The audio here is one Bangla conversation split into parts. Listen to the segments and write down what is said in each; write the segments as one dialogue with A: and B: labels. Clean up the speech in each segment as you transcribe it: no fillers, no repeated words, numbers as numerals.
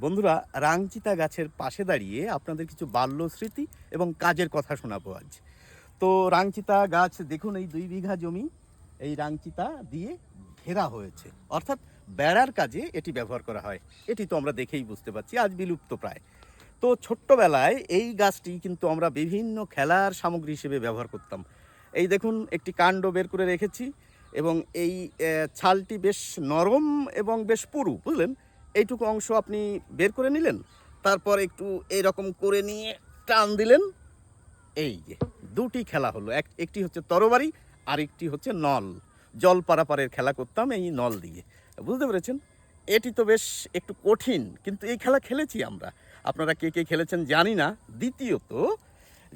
A: বন্ধুরা, রাংচিতা গাছের পাশে দাঁড়িয়ে আপনাদের কিছু বাল্য স্মৃতি এবং কাজের কথা শোনাবো আজ। তো রাংচিতা গাছ দেখুন, এই 2 বিঘা জমি এই রাংচিতা দিয়ে ঘেরা হয়েছে, অর্থাৎ বেড়ার কাজে এটি ব্যবহার করা হয়। এটি তো আমরা দেখেই বুঝতে পারছি আজ বিলুপ্ত প্রায়। তো ছোট্টবেলায় এই গাছটি কিন্তু আমরা বিভিন্ন খেলার সামগ্রী হিসেবে ব্যবহার করতাম। এই দেখুন, একটি কাণ্ড বের করে রেখেছি এবং এই ছালটি বেশ নরম এবং বেশ পুরু, বুঝলেন? এইটুকু অংশ আপনি বের করে নিলেন, তারপর একটু এরকম করে নিয়ে টান দিলেন। এই যে 2টি খেলা হলো, একটি হচ্ছে তরবারি, আরেকটি হচ্ছে নল। জল পারাপারের খেলা করতাম এই নল দিয়ে, বুঝতে পেরেছেন? এটি তো বেশ একটু কঠিন, কিন্তু এই খেলা খেলেছি আমরা। আপনারা কে কে খেলেছেন জানি না। দ্বিতীয়ত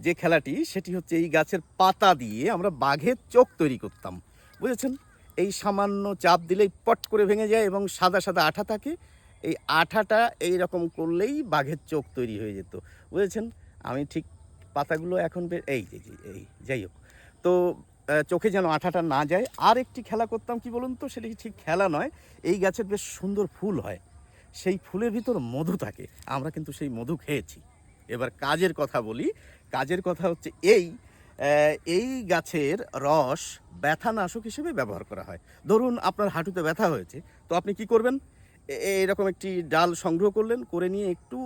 A: যে খেলাটি, সেটি হচ্ছে এই গাছের পাতা দিয়ে আমরা বাঘের চোখ তৈরি করতাম, বুঝেছেন? এই সামান্য চাপ দিলেই পট করে ভেঙে যায় এবং সাদা সাদা আঠা থাকে। এই আঠাটা এই রকম করলেই বাঘের চোখ তৈরি হয়ে যেত, বুঝেছেন? আমি ঠিক পাতাগুলো এখন এই যে এই যাই হোক। তো চোখে যেন আঠাটা না যায়। আর একটি খেলা করতাম, কি বলুন তো, সেটি ঠিক খেলা নয়। এই গাছের বেশ সুন্দর ফুল হয়, সেই ফুলের ভিতর মধু থাকে। আমরা কিন্তু সেই মধু খেয়েছি। এবার কাজের কথা বলি। কাজের কথা হচ্ছে এই গাছের রস ব্যথানাশক হিসেবে ব্যবহার করা হয়। ধরুন আপনার হাঁটুতে ব্যথা হয়েছে, তো আপনি কি করবেন? এরকম একটি ডাল সংগ্রহ করলেন, করে নিয়ে একটু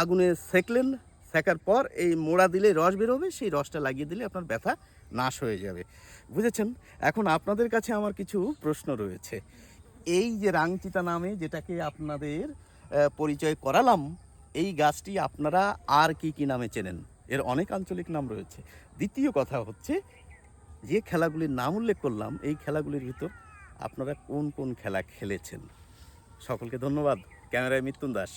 A: আগুনে সেঁকলেন। সেঁকার পর এই মোড়া দিলে রস বেরোবে, সেই রসটা লাগিয়ে দিলে আপনার ব্যথা নাশ হয়ে যাবে, বুঝেছেন? এখন আপনাদের কাছে আমার কিছু প্রশ্ন রয়েছে। এই যে রাংচিতা নামে যেটাকে আপনাদের পরিচয় করালাম, এই গাছটি আপনারা আর কি কি নামে চেনেন? এর অনেক আঞ্চলিক নাম রয়েছে। দ্বিতীয় কথা হচ্ছে, যে খেলাগুলির নাম উল্লেখ করলাম, এই খেলাগুলির ভিতর আপনারা কোন কোন খেলা খেলেছেন? সকলকে ধন্যবাদ। ক্যামেরায় মিত্যুন দাস।